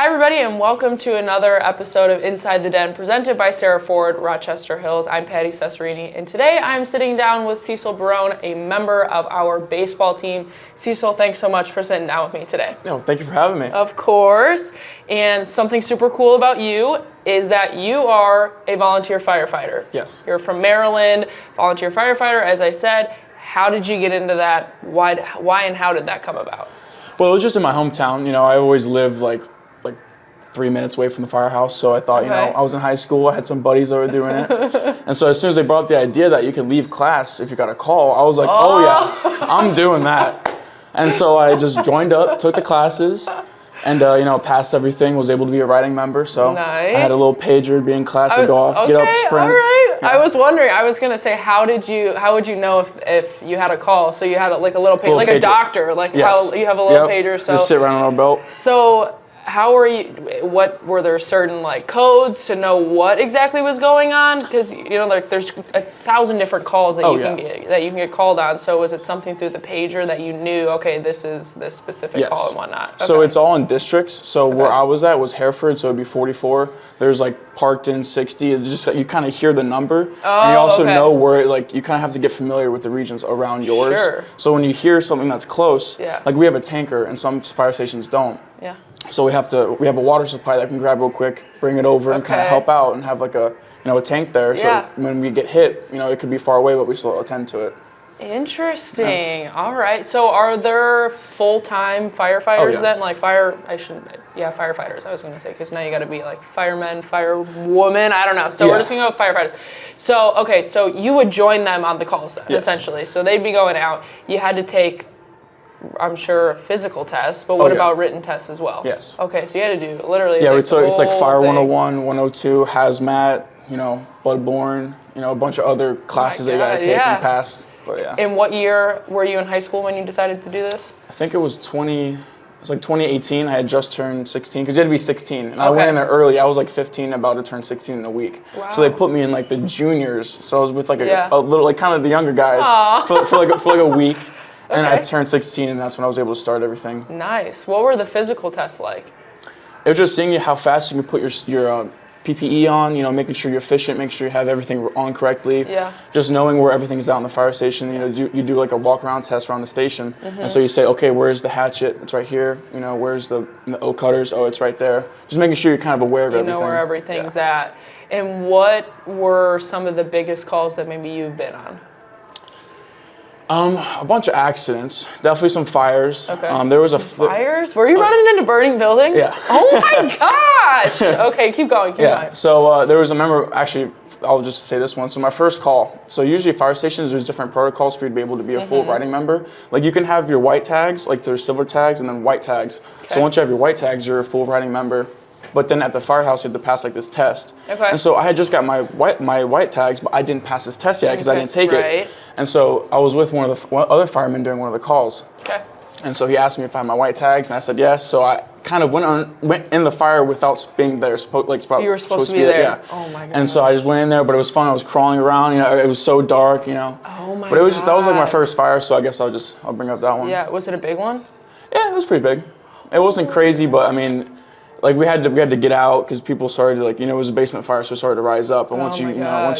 Hi everybody and welcome to another episode of Inside the Den presented by Serra Ford, Rochester Hills. I'm Patty Cesarini and today I'm sitting down with Cecil Barone, a member of our baseball team. Cecil, thanks so much for sitting down with me today. No, thank you for having me. Of course. And something super cool about you is that you are a volunteer firefighter. Yes. You're from Maryland, volunteer firefighter, as I said. How did you get into that? Why and how did that come about? Well, it was just in my hometown. You know, I always lived like 3 minutes away from the firehouse. So I thought, Okay. you know, I was in high school. I had some buddies that were doing it. And so as soon as they brought up the idea that you could leave class if you got a call, I was like, oh yeah, I'm doing that. And so I just joined up, took the classes, and you know, passed everything, was able to be a writing member. So Nice. I had a little pager, be in class, would go off, get up, sprint. All right. Yeah. I was wondering, I was gonna say, how would you know if you had a call? So you had like a little pager, like pager. a doctor, like Yes. how you have a little Yep. pager. So just sit right on our belt. So how were you? What were there certain like codes to know what exactly was going on? Because you know, like there's 1,000 different calls that you can get called on. So was it something through the pager that you knew? Okay, this is this specific call and whatnot. Okay. So it's all in districts. So where I was at was Hereford, so it'd be 44. There's like Parkton, 60. It just you kind of hear the number, and you also know where you kind of have to get familiar with the regions around yours. Sure. So when you hear something that's close, Yeah. like we have a tanker, and some fire stations don't. Yeah. So we have a water supply that can grab real quick, bring it over, and kind of help out, and have like a tank there. Yeah. So when we get hit, you know, it could be far away, but we still attend to it. Interesting. Yeah. All right. So are there full-time firefighters then? Like firefighters, I was going to say, because now you got to be like firemen, firewoman, I don't know. So we're just going to go with firefighters. So, okay, so you would join them on the calls then, essentially. So they'd be going out. You had to take, I'm sure, physical tests, but what about written tests as well? Yes. Okay, so you had to do literally it's like Fire 101, 102, Hazmat, you know, Bloodborne, you know, a bunch of other classes that you got to take and pass. But yeah. In what year were you in high school when you decided to do this? I think it was 2018. I had just turned 16 because you had to be 16, and I went in there early. I was like 15, about to turn 16 in a week. Wow. So they put me in like the juniors. So I was with like a little, like kind of the younger guys for like a week. And I turned 16, and that's when I was able to start everything. Nice. What were the physical tests like? It was just seeing how fast you can put your PPE on, you know, making sure you're efficient, making sure you have everything on correctly. Yeah. Just knowing where everything's out in the fire station. You know, you do like a walk-around test around the station. And so you say, okay, where's the hatchet? It's right here. You know, where's the O cutters? Oh, it's right there. Just making sure you're kind of aware of everything. You know where everything's at. And what were some of the biggest calls that maybe you've been on? A bunch of accidents, definitely some fires. Okay. There was fires? Were you running into burning buildings? Yeah. Oh my gosh! Okay, keep going. Keep going. So there was a member. Actually, I'll just say this one. So my first call. So usually fire stations, there's different protocols for you to be able to be a full writing member. Like you can have your white tags, like there's silver tags and then white tags. Okay. So once you have your white tags, you're a full writing member. But then at the firehouse, you have to pass like this test. Okay. And so I had just got my white tags, but I didn't pass this test yet because I didn't take it. And so I was with one of the other firemen during one of the calls. Okay. And so he asked me if I had my white tags, and I said yes. So I kind of went in the fire without being there. You were supposed to be there. Yeah. Oh my god. And so I just went in there, but it was fun. I was crawling around. You know, it was so dark. You know. Oh my god. But it was just that was like my first fire, so I guess I'll bring up that one. Yeah. Was it a big one? Yeah, it was pretty big. It wasn't crazy, but I mean. Like we had to get out because people started to it was a basement fire, so it started to rise up. And once you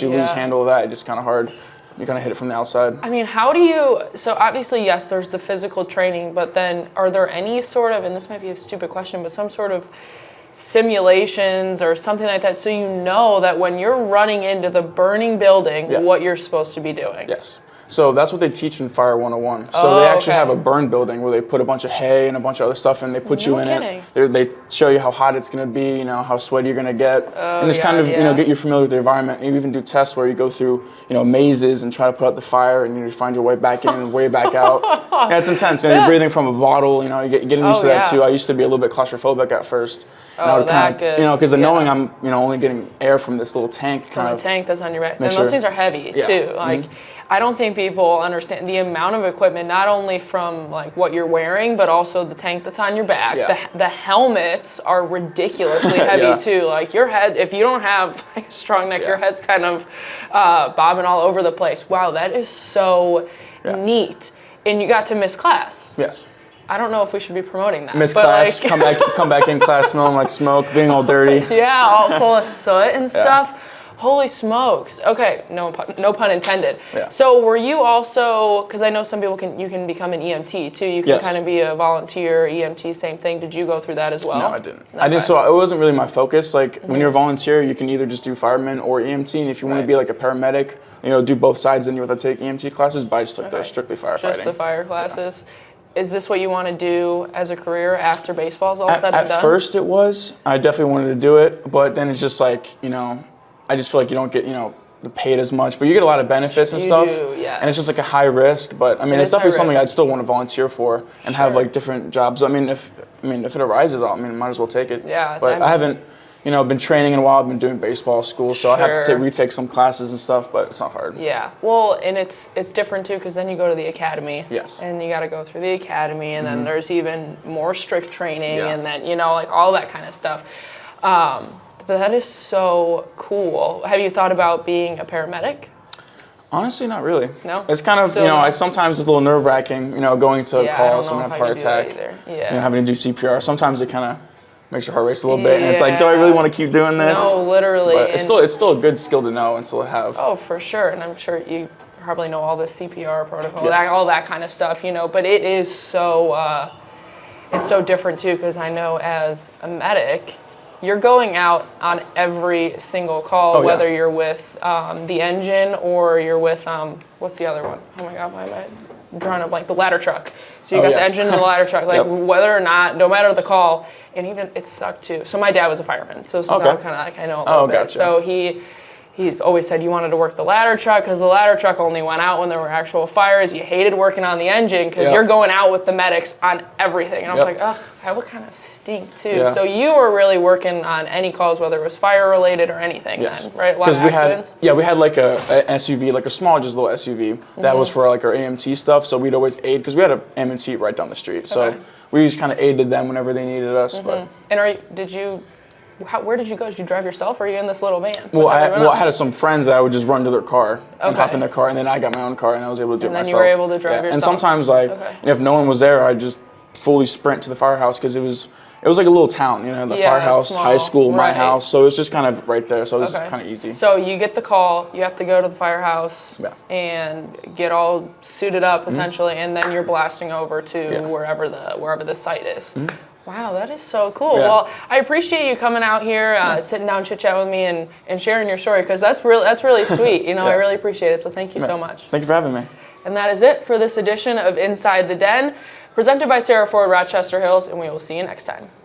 lose handle of that, it's just kind of hard. You kind of hit it from the outside. I mean, how do you? So obviously, yes, there's the physical training, but then are there any sort of? And this might be a stupid question, but some sort of simulations or something like that, so you know that when you're running into the burning building, what you're supposed to be doing. Yes. So that's what they teach in Fire 101. So they actually have a burn building where they put a bunch of hay and a bunch of other stuff and they put you in it. They show you how hot it's going to be, you know, how sweaty you're going to get. And just kind of, you know, get you familiar with the environment. And you even do tests where you go through, you know, mazes and try to put out the fire and you find your way back in and way back out. And it's intense. You know, you're breathing from a bottle, you know, you're getting used to that too. I used to be a little bit claustrophobic at first. And I would kind of, you know, because knowing I'm, you know, only getting air from this little tank. From a tank that's on your back. And those things are heavy too. Like, I don't think people understand the amount of equipment, not only from like what you're wearing, but also the tank that's on your back. Yeah. The helmets are ridiculously heavy too. Like your head, if you don't have a strong neck, your head's kind of bobbing all over the place. Wow, that is so neat. And you got to miss class. Yes. I don't know if we should be promoting that. Miss but class, like, come back in class smelling like smoke, being all dirty. Yeah, all full of soot and stuff. Holy smokes. Okay, no pun intended. Yeah. So were you also, because I know some people you can become an EMT too. You can kind of be a volunteer EMT, same thing. Did you go through that as well? No, I didn't. Okay. I didn't. So it wasn't really my focus. Like when you're a volunteer, you can either just do fireman or EMT, and if you want to be like a paramedic, do both sides, then you have to take EMT classes. But I just took the strictly firefighting. Just the fire classes. Yeah. Is this what you want to do as a career after baseball's all said and done? At first it was. I definitely wanted to do it, but then it's just like, I just feel like you don't get, paid as much, but you get a lot of benefits and stuff. Do, yes. And it's just like a high risk, but I mean, it's definitely something I'd still want to volunteer for and have like different jobs. I mean, if it arises, might as well take it. Yeah. But I haven't, been training in a while. I've been doing baseball school, so I have to retake some classes and stuff, but it's not hard. Yeah. Well, and it's different too, because then you go to the academy. Yes. And you got to go through the academy, and then there's even more strict training, and then like all that kind of stuff. But that is so cool. Have you thought about being a paramedic? Honestly, not really. No? It's kind of, sometimes it's a little nerve-wracking, going to call someone have a heart attack, having to do CPR. Sometimes it kind of makes your heart race a little bit, and it's like, do I really want to keep doing this? No, literally. But it's still a good skill to know and still have. Oh, for sure. And I'm sure you probably know all the CPR protocol, Yes. all that kind of stuff, But it is so, it's so different too, because I know as a medic, you're going out on every single call, whether you're with the engine or you're with, what's the other one? Oh my God, why am I drawing a blank? The ladder truck. So you got the engine and the ladder truck, like whether or not, no matter the call, and even it sucked too. So my dad was a fireman, so this is how kind of like I know a little bit. Gotcha. So he's always said you wanted to work the ladder truck because the ladder truck only went out when there were actual fires. You hated working on the engine because you're going out with the medics on everything. And I was like, ugh, that would kind of stink too. Yeah. So you were really working on any calls, whether it was fire related or anything, then, right? A lot of accidents? We had like a SUV, like a small, just little SUV that was for like our AMT stuff. So we'd always aid because we had an AMT right down the street. So we just kind of aided them whenever they needed us. But. And where did you go? Did you drive yourself, or are you in this little van? Well, I had some friends that I would just run to their car and hop in their car, and then I got my own car, and I was able to do it myself. And then you were able to drive yourself. And sometimes, if no one was there, I'd just fully sprint to the firehouse because it was like a little town, the firehouse, high school, my house, so it was just kind of right there, so it was kind of easy. So you get the call, you have to go to the firehouse and get all suited up essentially, and then you're blasting over to wherever the site is. Wow, that is so cool. Yeah. Well, I appreciate you coming out here, sitting down, chit-chat with me, and sharing your story, because that's really sweet. I really appreciate it, so thank you so much. Thank you for having me. And that is it for this edition of Inside the Den, presented by Serra Ford Rochester Hills, and we will see you next time.